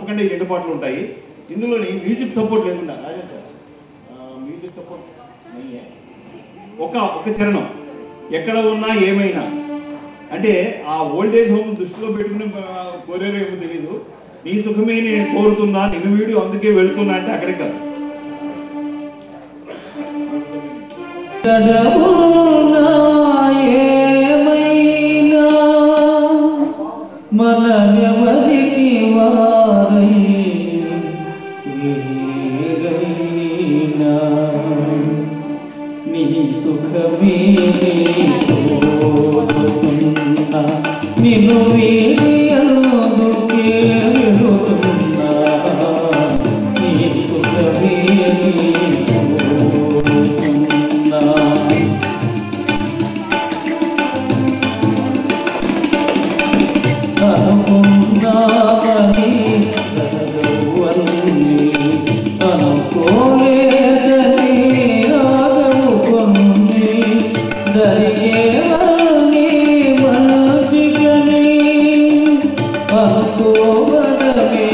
ఈ 2 పాటలు ఉంటాయి. ఇందులోని మ్యూజిక్ సపోర్ట్ లేకుండా మ్యూజిక్ సపోర్ట్ ఒక చరణం ఎక్కడ ఉన్నా ఏమైనా అంటే ఆ ఓల్డేజ్ హోమ్ దృష్టిలో పెట్టుకుని కోరేరో ఏమో తెలీదు. నీ సుఖమే నేను కోరుతున్నా, నిన్ను వీడియో అందుకే వెళుతున్నా అంటే అక్కడే కాదు. మనెవరికి వారై నీ సుఖమే కోరుతున్నా, నిన్ను వీడియోకే వెళుతున్నా, నీ సుఖమే కోరుతున్నా. అనుకున్నావని చదవన్నీ అనుకోలేదని ఆగముకొని జరిగేవన్నీ మనసికని అనుకోవడమే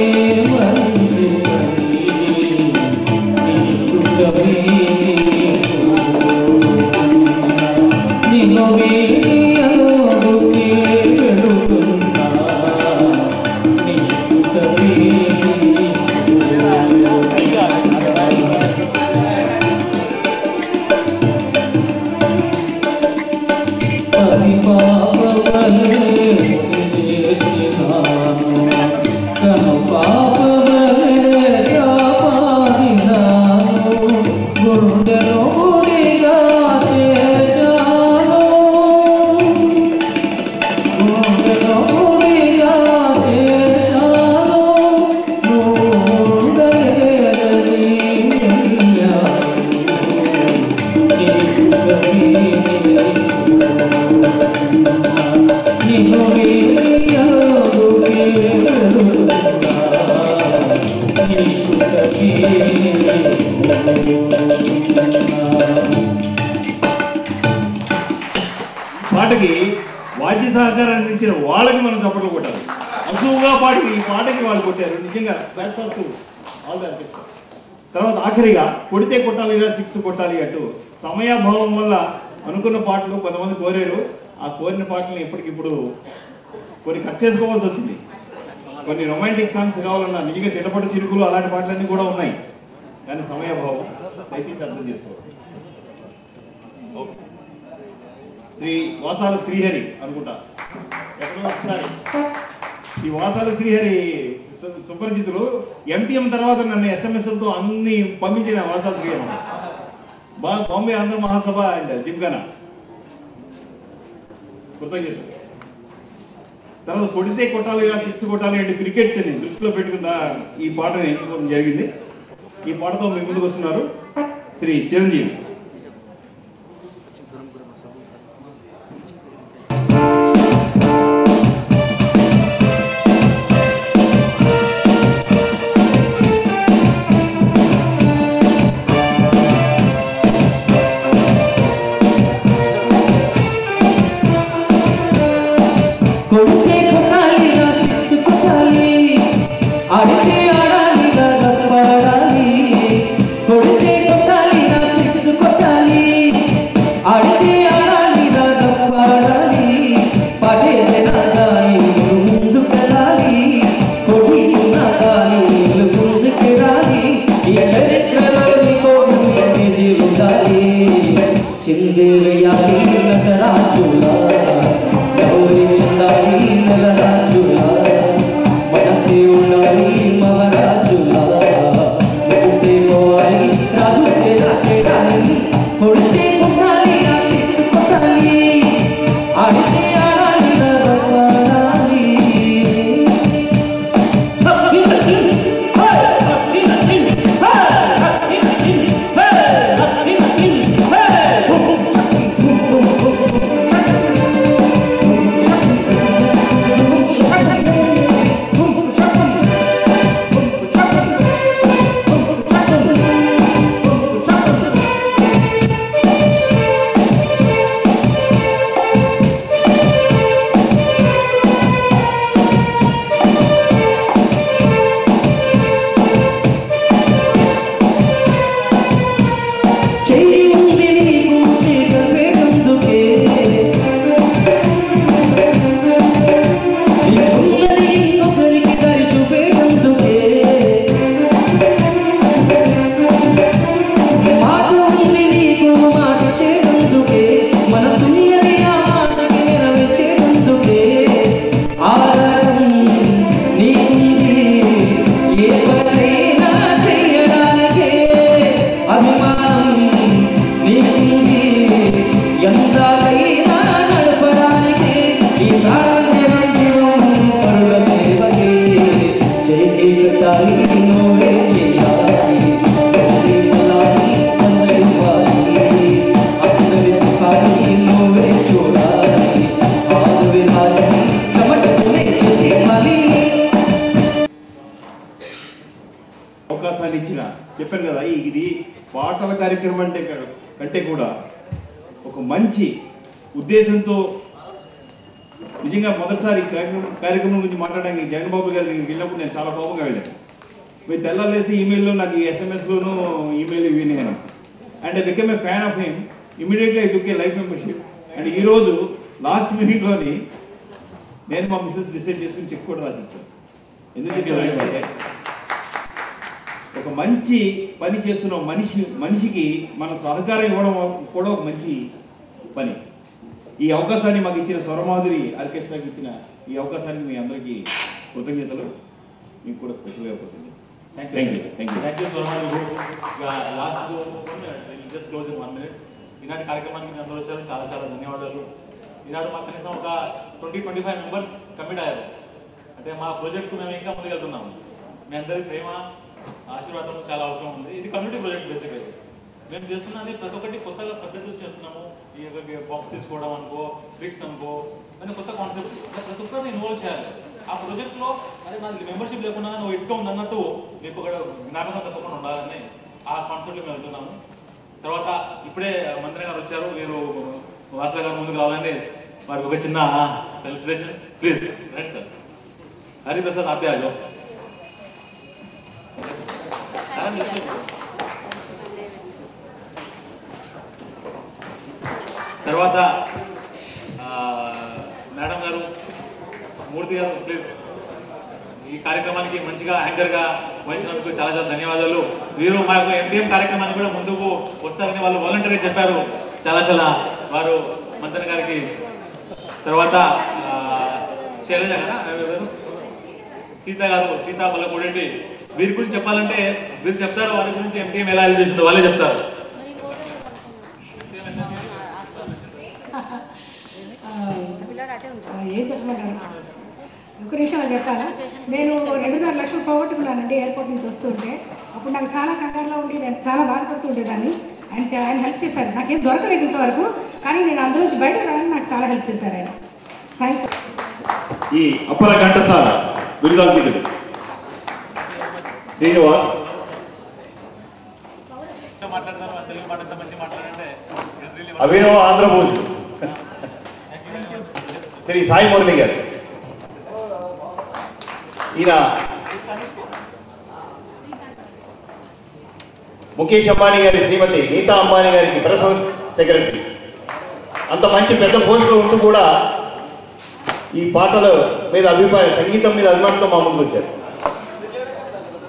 మంచికని నీకుగమే నిన్ను వీడియోకే వెళుతున్నా. పది పాపవలే కను పాపవలే కాపాడినాను, గుండెలో గుడిగా చేశాను, గుండెలో గుడిగా చేశాను, గుండెలని నిన్ను వీడియోకే వెళుతున్నా, నీ సుఖమే పాటకి వాద్య సహకారం అందించిన వాళ్ళకి మనం చప్పట్లు కొట్టాలి. అసూగా పాటి ఈ పాటకి వాళ్ళు కొట్టారు. నిజంగా తర్వాత ఆఖరిగా కొడితే కొట్టాలి, 6 కొట్టాలి అంటూ సమయాభావం వల్ల అనుకున్న పాటలు కొంతమంది కోరారు. ఆ కోరిన పాటలను ఇప్పటికిప్పుడు కొన్ని కట్ చేసుకోవాల్సి వచ్చింది. కొన్ని రొమాంటిక్ సాంగ్స్ కావాలన్నా నిజంగా చిన్నపటి చిరుకులు అలాంటి పాటలన్నీ కూడా ఉన్నాయి. కానీ సమయాభావం దయచేసి అర్థం చేసుకోవాలి. శ్రీ వాసాల శ్రీహరి అనుకుంటా, ఎక్కడో ఒకసారి ఈ వాసాల శ్రీహరి సుపరిచితులు. MTM తర్వాత నన్ను SMS-లతో అన్ని పంపించిన వాసాల శ్రీహరి బాంబే ఆంధ్ర మహాసభ అండ్ జిమ్ఖానా కృతజ్ఞతలు. తర్వాత కొడితే కొట్టాలి, 6 కొట్టాలి అంటే క్రికెట్ దృష్టిలో పెట్టుకున్న ఈ పాటను ఎంచుకోవడం జరిగింది. ఈ పాటతో మీ ముందుకు వస్తున్నారు శ్రీ చిరంజీవి. కొడితే కొట్టాలి, కొట్టాలి, ఆడితే ఆడాలి, పడాలి. కొడితే కొట్టాలి, కొట్టాలి, ఆడితే ఆడాలి, పడాలి. పడేది నాగాలి, ముందుకెళ్ళాలి, కొడుకున్నాగాలి, ముందుకెళ్ళాలి. చరిత్రలోని కోడి ఉండాలి, చిందేయాలి నటరాజులా, గౌరీ ఉండాలి నెలరాజులా, మనసి ఉండాలి మగ ఉండాలి నువ్వే చేయాలి ఉండాలి అందరి వారి అందరి సుఖాన్ని నువ్వే చూడాలి ఆరు విధాలి చెమటనే చేయాలి. అవకాశాన్ని ఇచ్చిన చెప్పాను కదా, ఇది పాటల కార్యక్రమం కంటే కూడా ఒక మంచి ఉద్దేశంతో నిజంగా మొదటిసారి కార్యక్రమం గురించి మాట్లాడడానికి జగన్బాబు గారి దగ్గరికి వెళ్ళినప్పుడు నేను చాలా కోపంగా వెళ్ళాను. మీరు తెల్లాలేసి ఈమెయిల్లో నాకు ఎస్ఎంఎస్లోనూ ఈమెయిల్ విన్నాను. And I become a fan of him. Immediately I took A life membership. And ఈరోజు లాస్ట్ మినిట్లోని నేను మా మిస్సెస్ డిసైడ్ చేసుకుని చెక్ కూడా రాసిచ్చాను. ఎందుకంటే ఒక మంచి పని చేస్తున్న మనిషికి మన సహకారం ఇవ్వడం కూడా ఒక మంచి పని. ఈ అవకాశాన్ని మాకు ఇచ్చిన స్వరమాధురి ఆర్కెస్ట్రాకి ఇచ్చిన ఈ అవకాశానికి మీ అందరికీ కృతజ్ఞతలు. మీకు కూడా స్పెషల్గా కృతజ్ఞతలు. Thank you Swaramadhuri. Last just close in 1 minute. ఈనాటి కార్యక్రమానికి మీ అందరూ వచ్చారు, చాలా చాలా ధన్యవాదాలు. ఈనాడు మాకు కనీసం ఒక 20-25 మెంబర్స్ కమిట్ అయ్యారు. అంటే మా ప్రాజెక్ట్ మేము ఇంకా ముందుకు వెళ్తున్నాము. మీ అందరి ప్రేమ ఆశీర్వాదం చాలా అవసరం ఉంది. ఇది కమ్యూనిటీ ప్రాజెక్ట్ బేసిక్గా. మేము చేస్తున్నది ప్రతి ఒక్కటి కొత్తగా పద్ధతులు చేస్తున్నాము. ఈ బాక్స్ తీసుకోవడం అనుకో, ట్రిక్స్ అనుకో, అని కొత్త కాన్సెప్ట్ ప్రతి ఒక్కరిని ఇన్వాల్వ్ చేయాలి ఆ ప్రాజెక్ట్లో. అదే నాకు మెంబర్షిప్ లేకుండా నువ్వు ఇట్లా ఉందన్నట్టు మీకు ఒక జ్ఞాపకం తప్పకుండా ఉండాలని ఆ కాన్సెప్ట్లో మేము వెళ్తున్నాము. తర్వాత ఇప్పుడే మంత్రి గారు వచ్చారు, మీరు వాసుల గారు ముందుకు రావాలంటే వారికి ఒక చిన్న సెలబ్రేషన్. ప్లీజ్ రండి సార్. హరిప్రసాద్ ఆపే ఆజో. తర్వాత మేడం గారు, మూర్తి గారు, ప్లీజ్ ఈ కార్యక్రమానికి మంచిగా యాంకర్గా వహించినందుకు చాలా చాలా ధన్యవాదాలు. వీరు మా యొక్క MDM కార్యక్రమాన్ని కూడా ముందుకు వస్తారని వాళ్ళు వాలంటీర్గా చెప్పారు. చాలా చాలా వారు మంత్రి గారికి. తర్వాత శైలజ గారు, సీత గారు, సీతా బల్లకోడేటి, వీరి గురించి చెప్పాలంటే వీరు చెప్తారు. వారి గురించి MDM ఎలా చేసిందో వాళ్ళే చెప్తారు. ఏం చెప్పమంటారు, ఒక నిమిషం చెప్తాను. నేను 2.5 లక్షలు పోగొట్టుకున్నానండి ఎయిర్పోర్ట్ నుంచి వస్తుంటే. అప్పుడు నాకు చాలా కంగారులో ఉండి నేను చాలా బాధపడుతుండేదాన్ని. ఆయన హెల్ప్ చేశారు. నాకేం దొరకలేదు ఇంతవరకు, కానీ నేను అందులో బయట రావడానికి నాకు చాలా హెల్ప్ చేశారు ఆయన. థ్యాంక్స్. ఈ అప్పల ఘంటసాల బిరుదాంకితుడు శ్రీనివాస్ అభినవ ఆంధ్రభూష్ శ్రీ సాయి మురళి గారు. ఈయన ముఖేష్ అంబానీ గారి శ్రీమతి నీతా అంబానీ గారికి ప్రెస్ సెక్రటరీ. అంత మంచి పెద్ద పోస్టులో ఉంటూ కూడా ఈ పాటల మీద అభిప్రాయం, సంగీతం మీద అభిమానంతో మా ముందుకు వచ్చారు.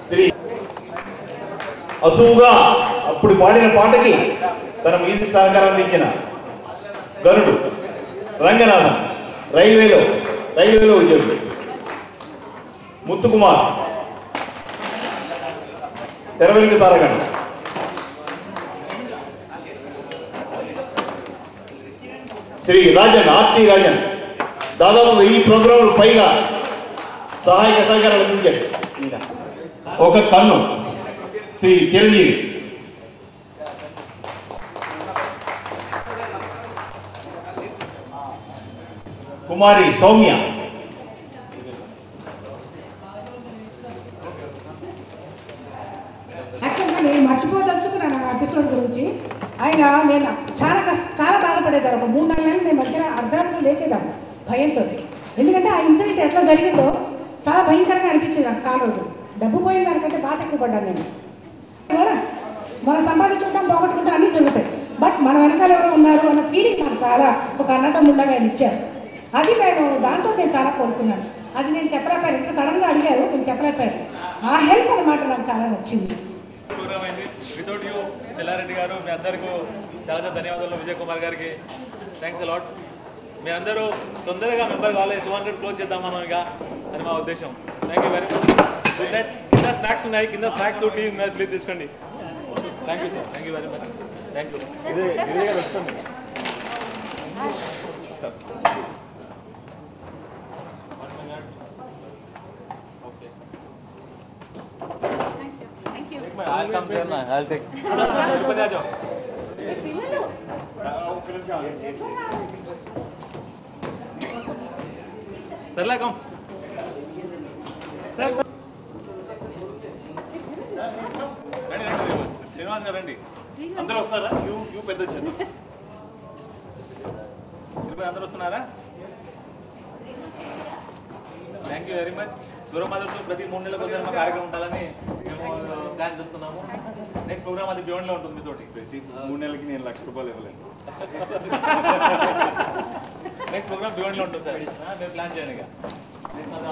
శ్రీ అసువుగా అప్పుడు పాడిన పాటకి తన మ్యూజిక్ సహకారం అందించిన గరుడు రంగనాథం, రైల్వేలో ఉద్యోగులు. ముత్తుకుమార్, తెరవెనుక తారగణ. శ్రీ రాజన్, ఆర్టీ రాజన్, దాదాపు 1000 ప్రోగ్రాములు పైగా సహాయక సహకారాలు అందించాడు. ఒక కన్ను శ్రీ చిరంజీవి. కుమారి సౌమ్య. యాక్చువల్గా నేను మర్చిపోదలుచుకున్నాను ఆ ఎపిసోడ్ గురించి. ఆయన నేను చాలా బాధపడేదాన్ని. ఒక 3-4 నెలలు నేను మధ్యన అర్ధరాత్రి లేచేదాన్ని భయంతో. ఎందుకంటే ఆ ఇన్సిడెంట్ ఎట్లా జరిగిందో చాలా భయంకరంగా అనిపించేది నాకు చాలా రోజులు. డబ్బు పోయిన దానికంటే బాధ ఎక్కువ పడ్డాను నేను. మనం సంపాదించుకుంటాం, పోగొట్టుకుంటాం, అన్నీ జరుగుతాయి. బట్ మన వెనకాల ఎవరో ఉన్నారు అన్న ఫీలింగ్ నాకు చాలా ఒక అన్నతమ్ముళ్ళగా ఆయన ఇచ్చారు. అది దాంతో నేను చాలా కోరుకున్నాను. అది నేను చెప్పలేకపోయాను. ఇంకా సడన్గా అడిగారు, నేను చెప్పలేకపోయాను. ఆ హెల్ప్ అన్నమాట నాకు చాలా నచ్చింది. వితౌట్ యూ చెల్లారెడ్డి గారు, మీ అందరికీ చాలా ధన్యవాదాలు. విజయ్ కుమార్ గారికి థ్యాంక్స్ అలాట్. మీ అందరూ తొందరగా మెంబర్ కావాలి, 200 క్లోజ్ చేద్దాం మనం ఇక అని మా ఉద్దేశం. Thank you very much. కింద స్నాక్స్ ఉన్నాయి, కింద స్నాక్స్ టీ ఉన్నాయి, ప్లీజ్ తీసుకోండి. Thank you sir, thank you very much. Thank you. ఇదే వస్తుంది sir. Okay. I'll come there now. I'll take. ऊपर आ जाओ. सरला कम. सर. శ్రీనివాస్ గారు రండి. అందరూ వస్తారా? యూ పెద్ద వచ్చారు. అందరూ వస్తున్నారా? Thank you very much. సూరమాధవ్తో ప్రతి 3 నెలలకు ఒకసారి మా కార్యక్రమం ఉండాలని మేము ప్లాన్ చేస్తున్నాము. నెక్స్ట్ ప్రోగ్రామ్ అది భివండిలో ఉంటుంది మీతోటి. ప్రతి 3 నెలలకి నేను ₹1,00,000 ఇవ్వలేను. నెక్స్ట్ ప్రోగ్రామ్ భివండిలో ఉంటుంది సార్. మీరు ప్లాన్ చేయండి. ఇక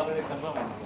ఆల్రెడీ కన్ఫర్మ్ అయింది.